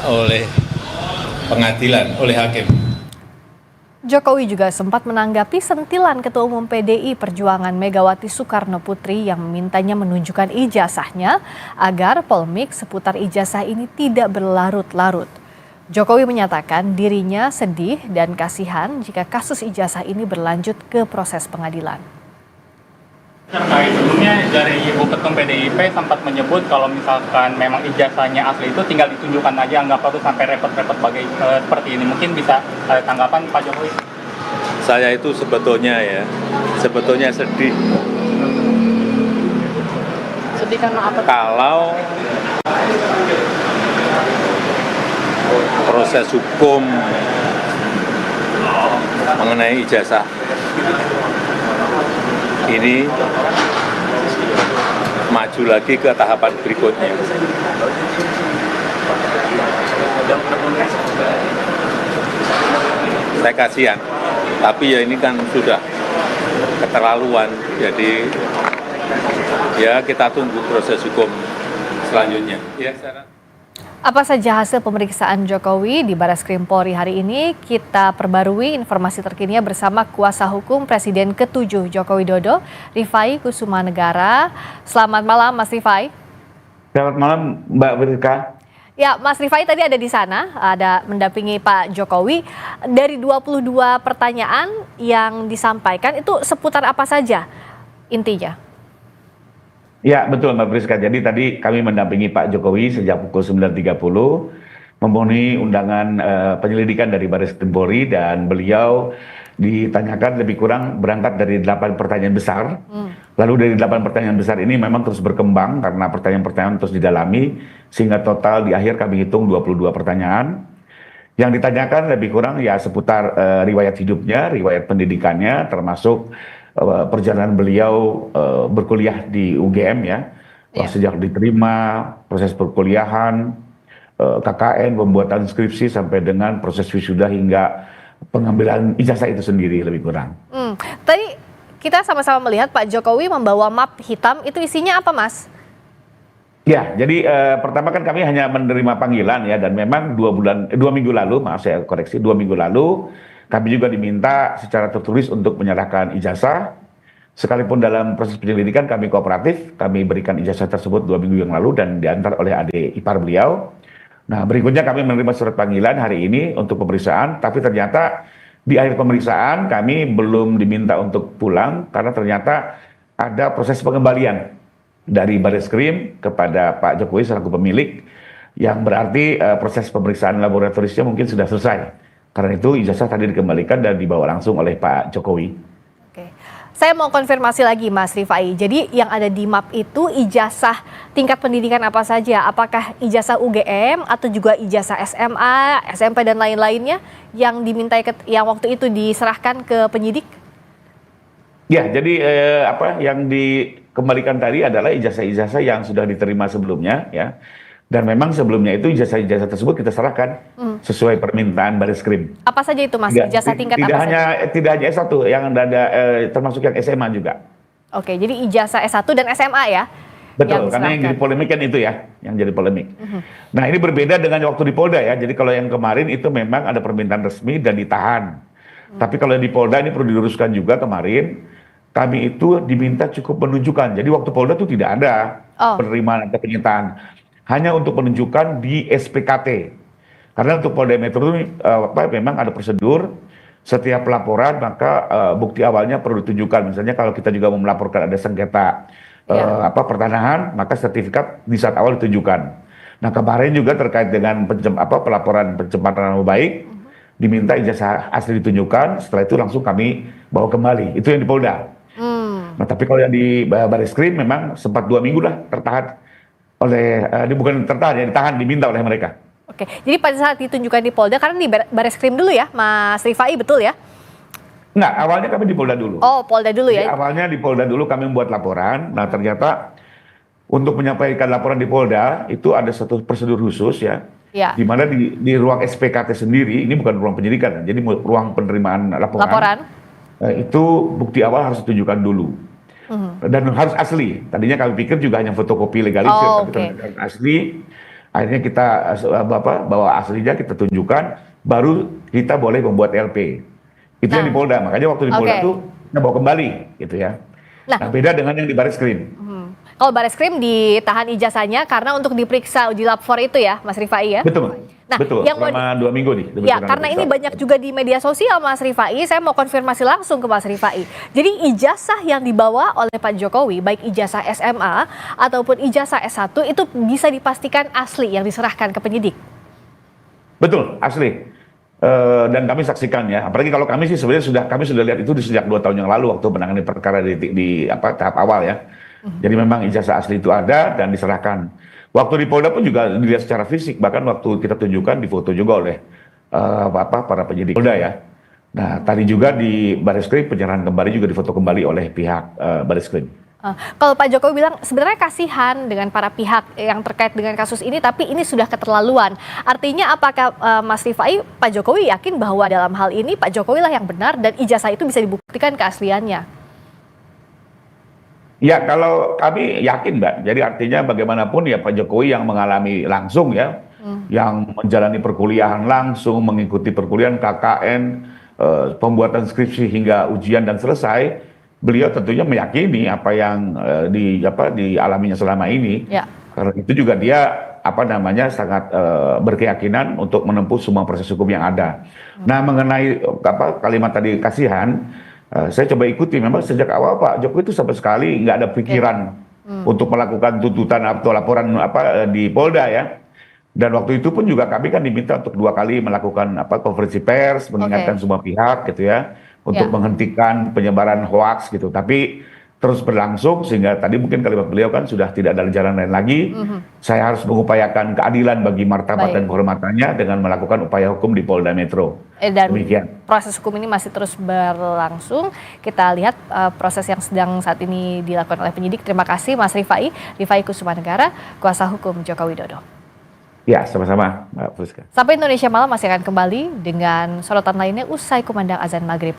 oleh pengadilan, oleh hakim. Jokowi juga sempat menanggapi sentilan Ketua Umum PDI Perjuangan Megawati Soekarno Putri yang memintanya menunjukkan ijazahnya agar polemik seputar ijazah ini tidak berlarut-larut. Jokowi menyatakan dirinya sedih dan kasihan jika kasus ijazah ini berlanjut ke proses pengadilan. Terkait sebelumnya dari Ibu Ketum PDIP sempat menyebut kalau misalkan memang ijazahnya asli itu tinggal ditunjukkan aja, nggak perlu sampai repot-repot seperti ini. Mungkin bisa ada tanggapan Pak Jokowi? Saya itu sebetulnya sedih. Sedih karena apa? Kalau proses hukum mengenai ijazah ini maju lagi ke tahapan berikutnya. Saya kasihan, tapi ya ini kan sudah keterlaluan, jadi ya kita tunggu proses hukum selanjutnya. Ya, Apa saja hasil pemeriksaan Jokowi di Barreskrim Polri hari ini? Kita perbarui informasi terkininya bersama kuasa hukum Presiden ke-7 Joko Widodo, Rifai Kusumanegara. Selamat malam Mas Rifai. Selamat malam Mbak Berika. Ya, Mas Rifai tadi ada di sana, ada mendampingi Pak Jokowi. Dari 22 pertanyaan yang disampaikan itu seputar apa saja intinya? Ya betul Mbak Priska, jadi tadi kami mendampingi Pak Jokowi sejak pukul 9.30 memenuhi undangan penyelidikan dari Barreskrim Polri, dan beliau ditanyakan lebih kurang berangkat dari 8 pertanyaan besar. Lalu dari 8 pertanyaan besar ini memang terus berkembang karena pertanyaan-pertanyaan terus didalami, sehingga total di akhir kami hitung 22 pertanyaan. Yang ditanyakan lebih kurang ya seputar riwayat hidupnya, riwayat pendidikannya, termasuk perjalanan beliau berkuliah di UGM ya, sejak diterima, proses perkuliahan, KKN, pembuatan skripsi, sampai dengan proses wisuda hingga pengambilan ijazah itu sendiri lebih kurang. Tadi kita sama-sama melihat Pak Jokowi membawa map hitam, itu isinya apa Mas? Ya, jadi pertama kan kami hanya menerima panggilan ya, dan memang 2 minggu lalu, maaf saya koreksi, 2 minggu lalu kami juga diminta secara tertulis untuk menyerahkan ijazah. Sekalipun dalam proses penyelidikan kami kooperatif, kami berikan ijazah tersebut 2 minggu yang lalu dan diantar oleh adik ipar beliau. Nah, berikutnya kami menerima surat panggilan hari ini untuk pemeriksaan, tapi ternyata di akhir pemeriksaan kami belum diminta untuk pulang karena ternyata ada proses pengembalian dari Barreskrim kepada Pak Jokowi selaku pemilik, yang berarti proses pemeriksaan laboratorisnya mungkin sudah selesai. Karena itu ijazah tadi dikembalikan dan dibawa langsung oleh Pak Jokowi. Oke. Saya mau konfirmasi lagi Mas Rifai. Jadi yang ada di map itu ijazah tingkat pendidikan apa saja? Apakah ijazah UGM atau juga ijazah SMA, SMP dan lain-lainnya yang dimintai yang waktu itu diserahkan ke penyidik? Ya, jadi yang dikembalikan tadi adalah ijazah-ijazah yang sudah diterima sebelumnya ya. Dan memang sebelumnya itu ijazah-ijazah tersebut kita serahkan sesuai permintaan Barreskrim. Apa saja itu Mas? Ijazah tingkat apa saja? Tidak hanya S1, yang ada termasuk yang SMA juga. Oke, jadi ijazah S1 dan SMA ya? Betul, karena yang jadi polemik kan itu ya, yang jadi polemik. Nah, ini berbeda dengan waktu di Polda ya. Jadi kalau yang kemarin itu memang ada permintaan resmi dan ditahan. Tapi kalau di Polda ini perlu diluruskan juga, kemarin kami itu diminta cukup menunjukkan. Jadi waktu Polda itu tidak ada penerimaan atau penyitaan. Hanya untuk menunjukkan di SPKT. Karena untuk Polda Metro ini memang ada prosedur, setiap pelaporan maka bukti awalnya perlu ditunjukkan. Misalnya kalau kita juga mau melaporkan ada sengketa pertanahan, maka sertifikat di saat awal ditunjukkan. Nah, kemarin juga terkait dengan pelaporan pencemaran nama baik, diminta ijazah asli ditunjukkan, setelah itu langsung kami bawa kembali. Itu yang di Polda. Nah, tapi kalau yang di Barreskrim memang sempat 2 minggu lah tertahan oleh, bukan tertahan ya, ditahan, diminta oleh mereka. Oke, jadi pada saat ditunjukkan di Polda, karena di Barreskrim dulu ya, Mas Rifai, betul ya? Enggak, awalnya kami di Polda dulu. Oh, Polda dulu ya? Jadi awalnya di Polda dulu kami membuat laporan, nah ternyata untuk menyampaikan laporan di Polda, itu ada satu prosedur khusus ya, di mana di ruang SPKT sendiri, ini bukan ruang penyidikan, jadi ruang penerimaan laporan. Itu bukti awal harus ditunjukkan dulu. Dan harus asli. Tadinya kami pikir juga hanya fotokopi legalisir, tapi ternyata asli. Akhirnya kita bawa aslinya kita tunjukkan, baru kita boleh membuat LP. Itu yang di Polda, makanya waktu di Polda tuh kita bawa kembali gitu ya. Nah, beda dengan yang di Barreskrim. Kalau Barreskrim ditahan ijazahnya karena untuk diperiksa uji lab 4 itu ya, Mas Rifai ya? Betul. Nah, betul, yang selama 2 minggu nih. Ya, karena ini banyak juga di media sosial, Mas Rifai. Saya mau konfirmasi langsung ke Mas Rifai. Jadi ijazah yang dibawa oleh Pak Jokowi, baik ijazah SMA ataupun ijazah S1, itu bisa dipastikan asli yang diserahkan ke penyidik? Betul, asli. Dan kami saksikan ya. Apalagi kalau kami sih sebenarnya kami sudah lihat itu sejak 2 tahun yang lalu waktu menangani perkara di tahap awal ya. Jadi memang ijazah asli itu ada dan diserahkan. Waktu di Polda pun juga dilihat secara fisik, bahkan waktu kita tunjukkan difoto juga oleh para penyidik Polda ya. Nah, tadi juga di Barreskrim penyerahan kembali juga difoto kembali oleh pihak Barreskrim. Kalau Pak Jokowi bilang sebenarnya kasihan dengan para pihak yang terkait dengan kasus ini, tapi ini sudah keterlaluan. Artinya apakah Mas Rifai, Pak Jokowi yakin bahwa dalam hal ini Pak Jokowi lah yang benar dan ijazah itu bisa dibuktikan keasliannya? Ya, kalau kami yakin, Mbak. Jadi artinya bagaimanapun ya Pak Jokowi yang mengalami langsung ya, yang menjalani perkuliahan langsung, mengikuti perkuliahan KKN, pembuatan skripsi hingga ujian dan selesai, beliau tentunya meyakini apa yang dialaminya selama ini. Ya. Karena itu juga dia sangat berkeyakinan untuk menempuh semua proses hukum yang ada. Nah, mengenai kalimat tadi kasihan, saya coba ikuti, memang sejak awal Pak Jokowi itu sampai sekali nggak ada pikiran untuk melakukan tuntutan atau laporan di Polda ya. Dan waktu itu pun juga kami kan diminta untuk 2 kali melakukan konferensi pers, mengingatkan semua pihak gitu ya, untuk menghentikan penyebaran hoaks gitu. Tapi terus berlangsung sehingga tadi mungkin kalimat beliau kan sudah tidak ada jalan lain lagi. Saya harus mengupayakan keadilan bagi martabat dan kehormatannya dengan melakukan upaya hukum di Polda Metro. Dan demikian. Proses hukum ini masih terus berlangsung. Kita lihat proses yang sedang saat ini dilakukan oleh penyidik. Terima kasih Mas Rifai Kusumanegara, kuasa hukum Joko Widodo. Ya, sama-sama Mbak Friska. Sampai Indonesia Malam masih akan kembali dengan sorotan lainnya usai kumandang azan maghrib.